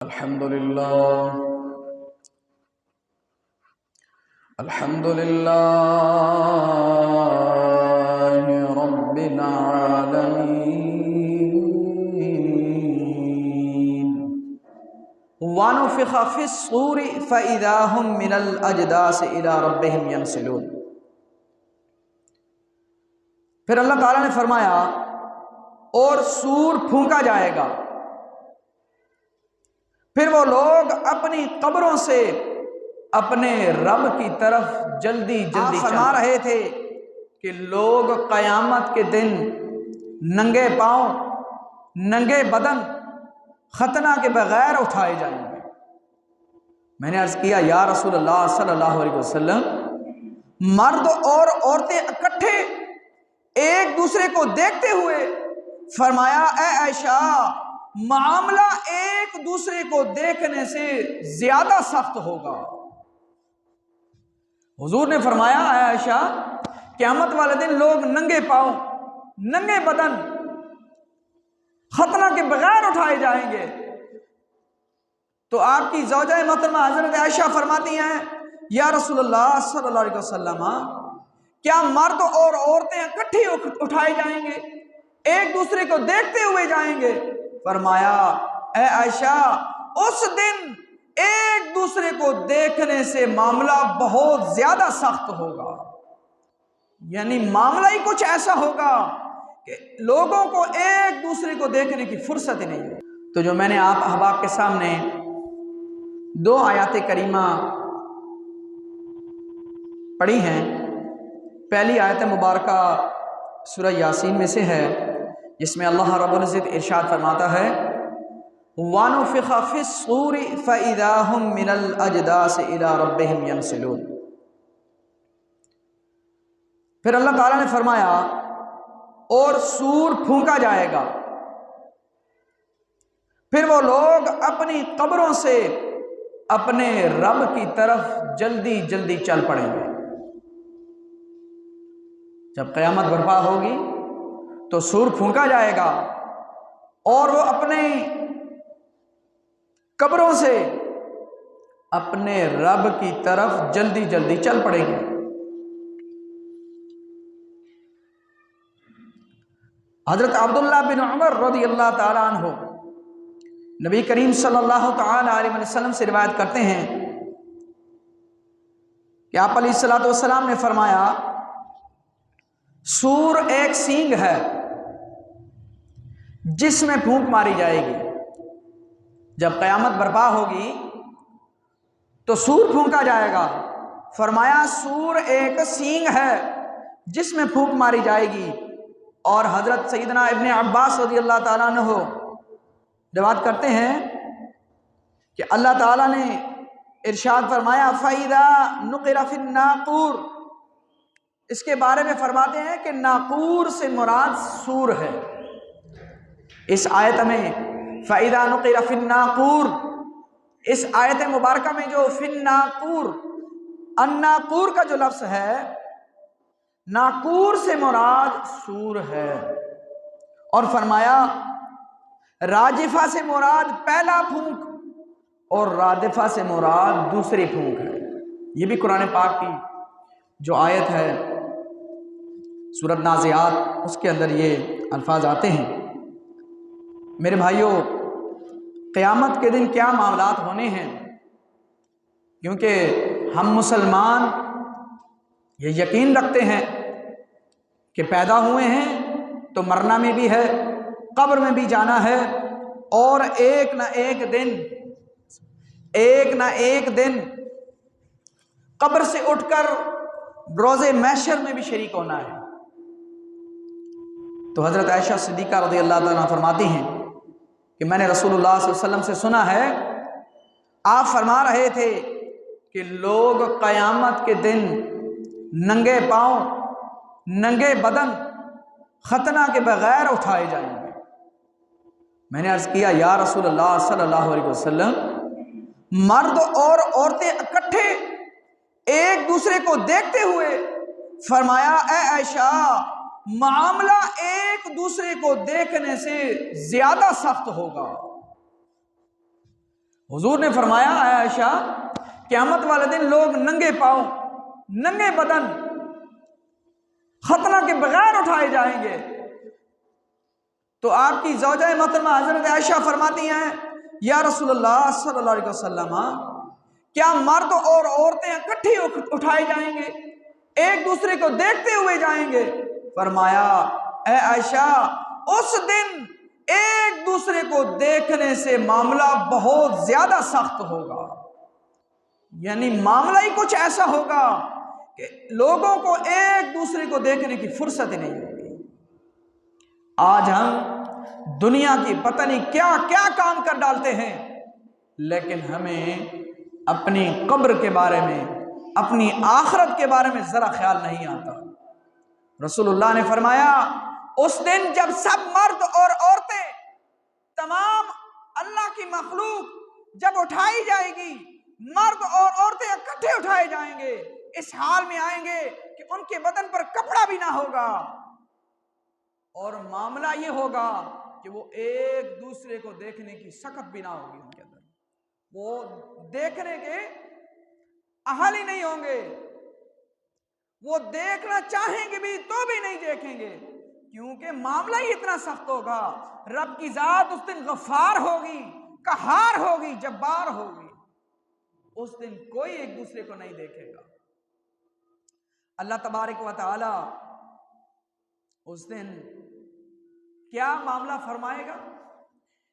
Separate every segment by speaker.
Speaker 1: الحمدللہ رب العالمین وَنُفِخَ فِي الصُّورِ فَإِذَا هُمْ مِنَ الْأَجْدَاثِ إِلَىٰ رَبِّهِمْ يَنْسِلُونَ۔ پھر اللہ تعالیٰ نے فرمایا اور سور پھونکا جائے گا، پھر وہ لوگ اپنی قبروں سے اپنے رب کی طرف جلدی فرما رہے تھے کہ لوگ قیامت کے دن ننگے پاؤں ننگے بدن ختنہ کے بغیر اٹھائے جائیں گے۔ میں نے عرض کیا یا رسول اللہ صلی اللہ علیہ وسلم، مرد اور عورتیں اکٹھے ایک دوسرے کو دیکھتے ہوئے فرمایا اے عائشہ، معاملہ ایک دوسرے کو دیکھنے سے زیادہ سخت ہوگا۔ حضور نے فرمایا اے عائشہ، قیامت والے دن لوگ ننگے پاؤں ننگے بدن ختنہ کے بغیر اٹھائے جائیں گے۔ تو آپ کی زوجہ محترمہ حضرت عائشہ فرماتی ہیں یا رسول اللہ صلی اللہ علیہ وسلم، کیا مرد اور عورتیں اکٹھی اٹھائے جائیں گے، ایک دوسرے کو دیکھتے ہوئے جائیں گے؟ فرمایا اے عائشہ، اس دن ایک دوسرے کو دیکھنے سے معاملہ بہت زیادہ سخت ہوگا، یعنی معاملہ ہی کچھ ایسا ہوگا کہ لوگوں کو ایک دوسرے کو دیکھنے کی فرصت ہی نہیں ہے۔ تو جو میں نے آپ احباب کے سامنے دو آیات کریمہ پڑھی ہیں، پہلی آیت مبارکہ سورہ یاسین میں سے ہے، جس میں اللہ رب العزت ارشاد فرماتا ہے وَنُفِخَ فِي الصُّورِ فَإِذَا هُمْ مِنَ الْأَجْدَاثِ إِلَىٰ رَبِّهِمْ يَنْسِلُونَ۔ پھر اللہ تعالیٰ نے فرمایا اور سور پھونکا جائے گا، پھر وہ لوگ اپنی قبروں سے اپنے رب کی طرف جلدی جلدی چل پڑیں گے۔ جب قیامت برپا ہوگی تو سور پھونکا جائے گا اور وہ اپنے قبروں سے اپنے رب کی طرف جلدی جلدی چل پڑیں گے۔ حضرت عبداللہ بن عمر رضی اللہ تعالیٰ عنہ نبی کریم صلی اللہ تعالیٰ علیہ وسلم سے روایت کرتے ہیں کہ آپ علیہ الصلوۃ والسلام نے فرمایا سور ایک سینگ ہے جس میں پھونک ماری جائے گی۔ جب قیامت برپا ہوگی تو سور پھونکا جائے گا۔ فرمایا سور ایک سینگ ہے جس میں پھونک ماری جائے گی۔ اور حضرت سیدنا ابن عباس رضی اللہ تعالیٰ عنہ روایت کرتے ہیں کہ اللہ تعالیٰ نے ارشاد فرمایا فَإِذَا نُقِرَ فِي النَّاقُورِ، اس کے بارے میں فرماتے ہیں کہ ناقور سے مراد سور ہے۔ اس آیت میں فَإِذَا نُقِرَ فِي النَّاقُورِ، اس آیت مبارکہ میں جو فِي النَّاقُورِ، الناقور کا جو لفظ ہے، ناقور سے مراد سور ہے۔ اور فرمایا راجفہ سے مراد پہلا پھونک اور رادفہ سے مراد دوسری پھونک ہے۔ یہ بھی قرآن پاک کی جو آیت ہے سورۃ نازعات، اس کے اندر یہ الفاظ آتے ہیں۔ میرے بھائیوں، قیامت کے دن کیا معاملات ہونے ہیں، کیونکہ ہم مسلمان یہ یقین رکھتے ہیں کہ پیدا ہوئے ہیں تو مرنا میں بھی ہے، قبر میں بھی جانا ہے، اور ایک نہ ایک دن قبر سے اٹھ کر روز محشر میں بھی شریک ہونا ہے۔ تو حضرت عائشہ صدیقہ رضی اللہ تعالیٰ فرماتی ہیں کہ میں نے رسول اللہ صلی اللہ علیہ وسلم سے سنا ہے، آپ فرما رہے تھے کہ لوگ قیامت کے دن ننگے پاؤں ننگے بدن ختنہ کے بغیر اٹھائے جائیں گے۔ میں نے عرض کیا یا رسول اللہ صلی اللہ علیہ وسلم، مرد اور عورتیں اکٹھے ایک دوسرے کو دیکھتے ہوئے فرمایا اے عائشہ، معاملہ ایک دوسرے کو دیکھنے سے زیادہ سخت ہوگا۔ حضور نے فرمایا اے عائشہ قیامت والے دن لوگ ننگے پاؤں ننگے بدن ختنہ کے بغیر اٹھائے جائیں گے. تو آپ کی زوجہ محترمہ حضرت عائشہ فرماتی ہیں یا رسول اللہ صلی اللہ علیہ وسلم کیا مرد اور عورتیں اکٹھی اٹھائے جائیں گے ایک دوسرے کو دیکھتے ہوئے جائیں گے؟ فرمایا اے عائشہ اس دن ایک دوسرے کو دیکھنے سے معاملہ بہت زیادہ سخت ہوگا. یعنی معاملہ ہی کچھ ایسا ہوگا کہ لوگوں کو ایک دوسرے کو دیکھنے کی فرصت ہی نہیں ہوگی. آج ہم دنیا کی پتہ نہیں کیا کیا کام کر ڈالتے ہیں، لیکن ہمیں اپنی قبر کے بارے میں اپنی آخرت کے بارے میں ذرا خیال نہیں آتا. رسول اللہ نے فرمایا اس دن جب سب مرد اور عورتیں تمام اللہ کی مخلوق جب اٹھائی جائے گی، مرد اور عورتیں اکٹھے اٹھائے جائیں گے، اس حال میں آئیں گے کہ ان کے بدن پر کپڑا بھی نہ ہوگا، اور معاملہ یہ ہوگا کہ وہ ایک دوسرے کو دیکھنے کی سخت بھی نہ ہوگی ان کے اندر، وہ دیکھنے کے اہل ہی نہیں ہوں گے، وہ دیکھنا چاہیں گے بھی تو بھی نہیں دیکھیں گے، کیونکہ معاملہ ہی اتنا سخت ہوگا. رب کی ذات اس دن غفار ہوگی، قہار ہوگی، جبار ہوگی. اس دن کوئی ایک دوسرے کو نہیں دیکھے گا. اللہ تبارک و تعالی اس دن کیا معاملہ فرمائے گا؟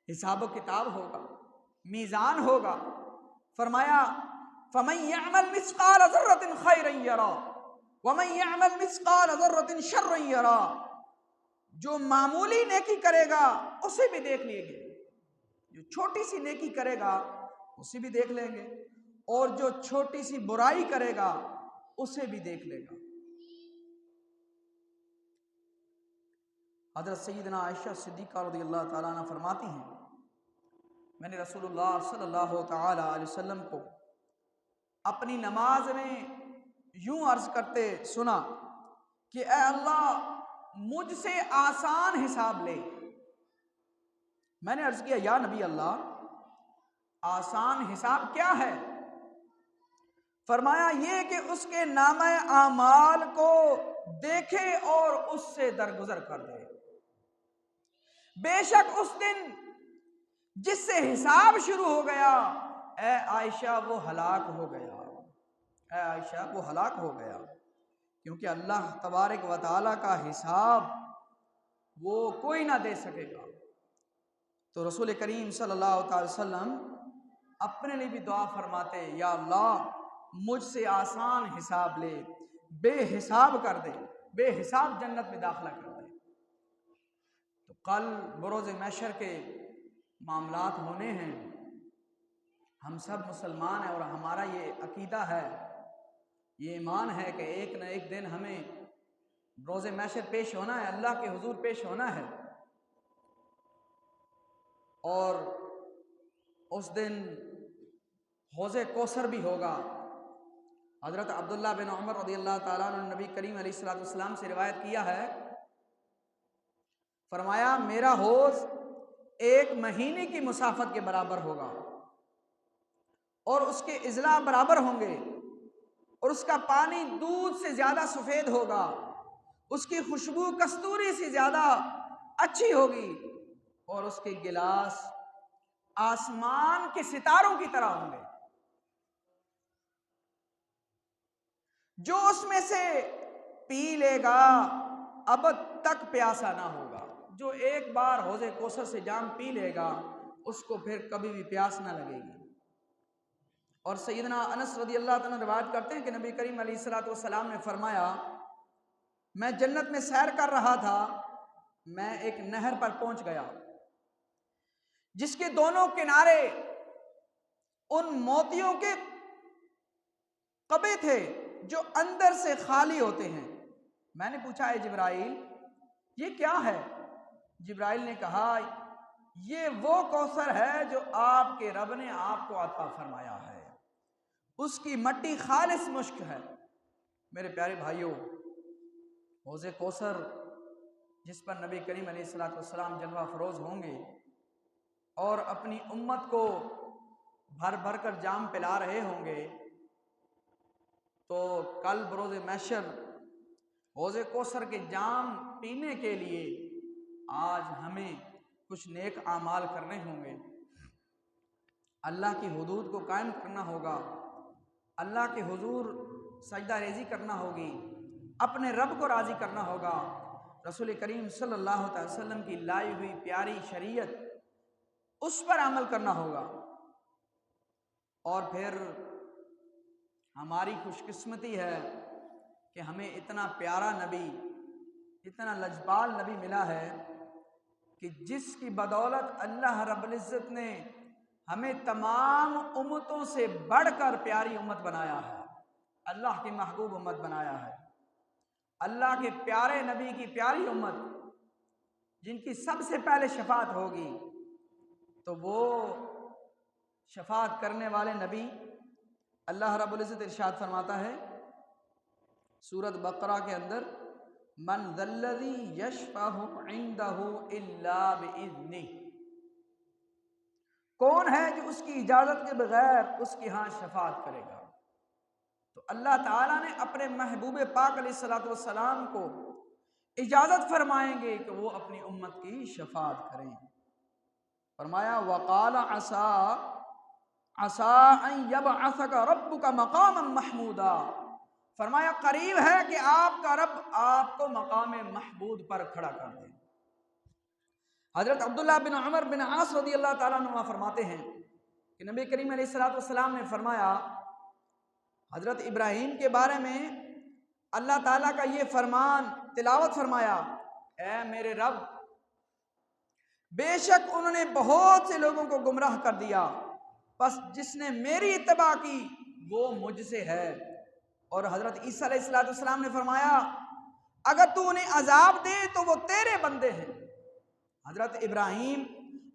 Speaker 1: حساب و کتاب ہوگا، میزان ہوگا. فرمایا فَمَن يَعْمَلْ مِثْقَالَ ذَرَّةٍ خَيْرًا يَرَى وَمَن يَعْمَلْ مِثْقَالَ ذَرَّةٍ شَرًّا يَرَى. جو معمولی نیکی کرے گا اسے بھی دیکھ لیں گے، جو چھوٹی سی نیکی کرے گا اسے بھی دیکھ لیں گے، اور جو چھوٹی سی برائی کرے گا اسے بھی دیکھ لے گا. حضرت سیدنا عائشہ صدیقہ رضی اللہ تعالیٰ عنہ فرماتی ہیں میں نے رسول اللہ صلی اللہ تعالی علیہ وسلم کو اپنی نماز میں یوں عرض کرتے سنا کہ اے اللہ مجھ سے آسان حساب لے. میں نے عرض کیا یا نبی اللہ آسان حساب کیا ہے؟ فرمایا یہ کہ اس کے نامہ اعمال کو دیکھے اور اس سے درگزر کر دے. بے شک اس دن جس سے حساب شروع ہو گیا اے عائشہ وہ ہلاک ہو گیا، اے عائشہ وہ ہلاک ہو گیا، کیونکہ اللہ تبارک و تعالیٰ کا حساب وہ کوئی نہ دے سکے گا. تو رسول کریم صلی اللہ تعالی وسلم اپنے لیے بھی دعا فرماتے یا اللہ مجھ سے آسان حساب لے، بے حساب کر دے، بے حساب جنت میں داخلہ کر دے. تو کل بروز محشر کے معاملات ہونے ہیں. ہم سب مسلمان ہیں اور ہمارا یہ عقیدہ ہے، یہ ایمان ہے کہ ایک نہ ایک دن ہمیں روز محشر پیش ہونا ہے، اللہ کے حضور پیش ہونا ہے. اور اس دن حوض کوثر بھی ہوگا. حضرت عبداللہ بن عمر رضی اللہ تعالیٰ عنہ نبی کریم علیہ الصلوۃ والسلام سے روایت کیا ہے، فرمایا میرا حوض ایک مہینے کی مسافت کے برابر ہوگا اور اس کے اضلاع برابر ہوں گے، اور اس کا پانی دودھ سے زیادہ سفید ہوگا، اس کی خوشبو کستوری سے زیادہ اچھی ہوگی، اور اس کے گلاس آسمان کے ستاروں کی طرح ہوں گے. جو اس میں سے پی لے گا ابد تک پیاسا نہ ہوگا. جو ایک بار حوض کوثر سے جام پی لے گا اس کو پھر کبھی بھی پیاس نہ لگے گی. اور سیدنا انس رضی اللہ تعالیٰ روایت کرتے ہیں کہ نبی کریم علیہ الصلوۃ والسلام نے فرمایا میں جنت میں سیر کر رہا تھا، میں ایک نہر پر پہنچ گیا جس کے دونوں کنارے ان موتیوں کے قبے تھے جو اندر سے خالی ہوتے ہیں. میں نے پوچھا اے جبرائیل یہ کیا ہے؟ جبرائیل نے کہا یہ وہ کوثر ہے جو آپ کے رب نے آپ کو عطا فرمایا ہے، اس کی مٹی خالص مشک ہے. میرے پیارے بھائیوں حوض کوثر جس پر نبی کریم علیہ الصلوۃ والسلام جلوہ فروز ہوں گے اور اپنی امت کو بھر بھر کر جام پلا رہے ہوں گے، تو کل بروز محشر حوض کوثر کے جام پینے کے لیے آج ہمیں کچھ نیک اعمال کرنے ہوں گے، اللہ کی حدود کو قائم کرنا ہوگا، اللہ کے حضور سجدہ ریزی کرنا ہوگی، اپنے رب کو راضی کرنا ہوگا، رسول کریم صلی اللہ علیہ وسلم کی لائی ہوئی پیاری شریعت اس پر عمل کرنا ہوگا۔ اور پھر ہماری خوش قسمتی ہے کہ ہمیں اتنا پیارا نبی، اتنا لجپال نبی ملا ہے کہ جس کی بدولت اللہ رب العزت نے ہمیں تمام امتوں سے بڑھ کر پیاری امت بنایا ہے، اللہ کی محبوب امت بنایا ہے، اللہ کے پیارے نبی کی پیاری امت جن کی سب سے پہلے شفاعت ہوگی، تو وہ شفاعت کرنے والے نبی اللہ رب العزت ارشاد فرماتا ہے سورۃ بقرہ کے اندر، من ذا الذی یشفع عندہ الا باذنہ، کون ہے جو اس کی اجازت کے بغیر اس کے ہاں شفاعت کرے گا؟ تو اللہ تعالیٰ نے اپنے محبوب پاک علیہ الصلوۃ والسلام کو اجازت فرمائیں گے کہ وہ اپنی امت کی شفاعت کریں۔ فرمایا وقال عسى ان يبعثك ربك مقاما محمودا، فرمایا قریب ہے کہ آپ کا رب آپ کو مقام محمود پر کھڑا کر دے۔ حضرت عبداللہ بن عمر بن عاص رضی اللہ تعالیٰ عنہ فرماتے ہیں کہ نبی کریم علیہ الصلوۃ والسلام نے فرمایا حضرت ابراہیم کے بارے میں اللہ تعالیٰ کا یہ فرمان تلاوت فرمایا، اے میرے رب، بے شک انہوں نے بہت سے لوگوں کو گمراہ کر دیا، بس جس نے میری اتباع کی وہ مجھ سے ہے۔ اور حضرت عیسیٰ علیہ السلام نے فرمایا اگر تو انہیں عذاب دے تو وہ تیرے بندے ہیں۔ حضرت ابراہیم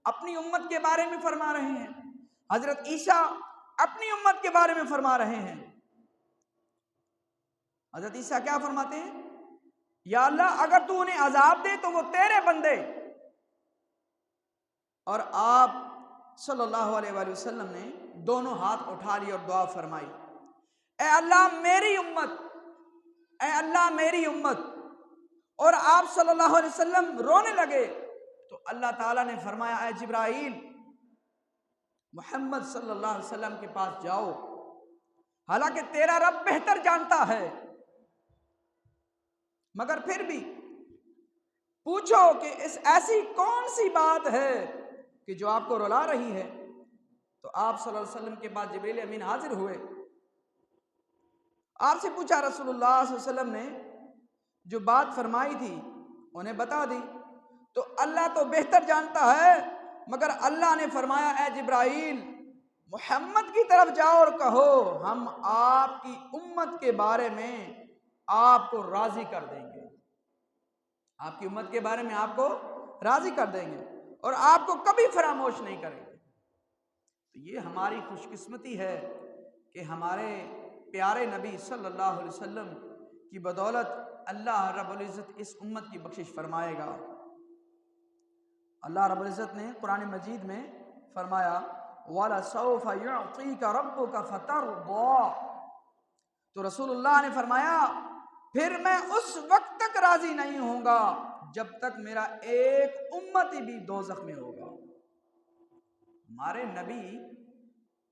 Speaker 1: اپنی امت کے بارے میں فرما رہے ہیں، حضرت عیسیٰ اپنی امت کے بارے میں فرما رہے ہیں۔ حضرت عیسیٰ کیا فرماتے ہیں؟ یا اللہ اگر تو انہیں عذاب دے تو وہ تیرے بندے، اور آپ صلی اللہ علیہ وآلہ وسلم نے دونوں ہاتھ اٹھا لی اور دعا فرمائی، اے اللہ میری امت، اے اللہ میری امت، اور آپ صلی اللہ علیہ وسلم رونے لگے تو اللہ تعالیٰ نے فرمایا اے جبرائیل محمد صلی اللہ علیہ وسلم کے پاس جاؤ، حالانکہ تیرا رب بہتر جانتا ہے، مگر پھر بھی پوچھو کہ ایسی کون سی بات ہے کہ جو آپ کو رلا رہی ہے۔ تو آپ صلی اللہ علیہ وسلم کے پاس جبریل امین حاضر ہوئے، آپ سے پوچھا، رسول اللہ صلی اللہ علیہ وسلم نے جو بات فرمائی تھی انہیں بتا دی، تو اللہ تو بہتر جانتا ہے، مگر اللہ نے فرمایا اے جبرائیل محمد کی طرف جاؤ اور کہو ہم آپ کی امت کے بارے میں آپ کو راضی کر دیں گے، آپ کی امت کے بارے میں آپ کو راضی کر دیں گے اور آپ کو کبھی فراموش نہیں کریں گے۔ تو یہ ہماری خوش قسمتی ہے کہ ہمارے پیارے نبی صلی اللہ علیہ وسلم کی بدولت اللہ رب العزت اس امت کی بخشش فرمائے گا۔ اللہ رب العزت نے قرآن مجید میں فرمایا وَلَسَوْفَ يُعْطِيكَ رَبُّكَ فَتَرْضَىٰ، تو رسول اللہ نے فرمایا پھر میں اس وقت تک راضی نہیں ہوں گا جب تک میرا ایک امتی بھی دوزخ میں ہوگا۔ ہمارے نبی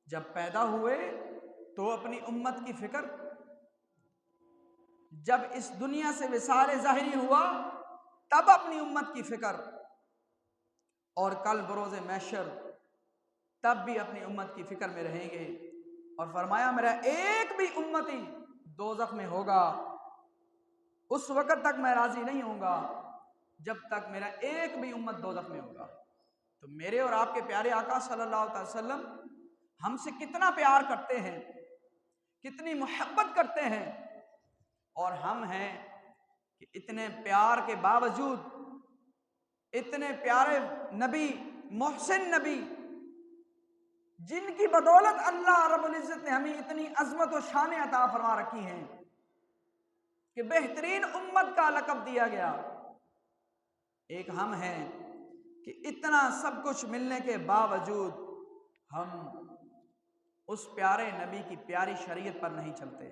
Speaker 1: جب پیدا ہوئے تو اپنی امت کی فکر، جب اس دنیا سے وصال ظاہری ہوا تب اپنی امت کی فکر، اور کل بروز محشر تب بھی اپنی امت کی فکر میں رہیں گے۔ اور فرمایا میرا ایک بھی امتی دوزخ میں ہوگا اس وقت تک میں راضی نہیں ہوں گا جب تک میرا ایک بھی امت دوزخ میں ہوگا۔ تو میرے اور آپ کے پیارے آقا صلی اللہ علیہ وسلم ہم سے کتنا پیار کرتے ہیں، کتنی محبت کرتے ہیں، اور ہم ہیں کہ اتنے پیار کے باوجود اتنے پیارے نبی، محسن نبی، جن کی بدولت اللہ رب العزت نے ہمیں اتنی عظمت و شان عطا فرما رکھی ہیں کہ بہترین امت کا لقب دیا گیا، ایک ہم ہیں کہ اتنا سب کچھ ملنے کے باوجود ہم اس پیارے نبی کی پیاری شریعت پر نہیں چلتے۔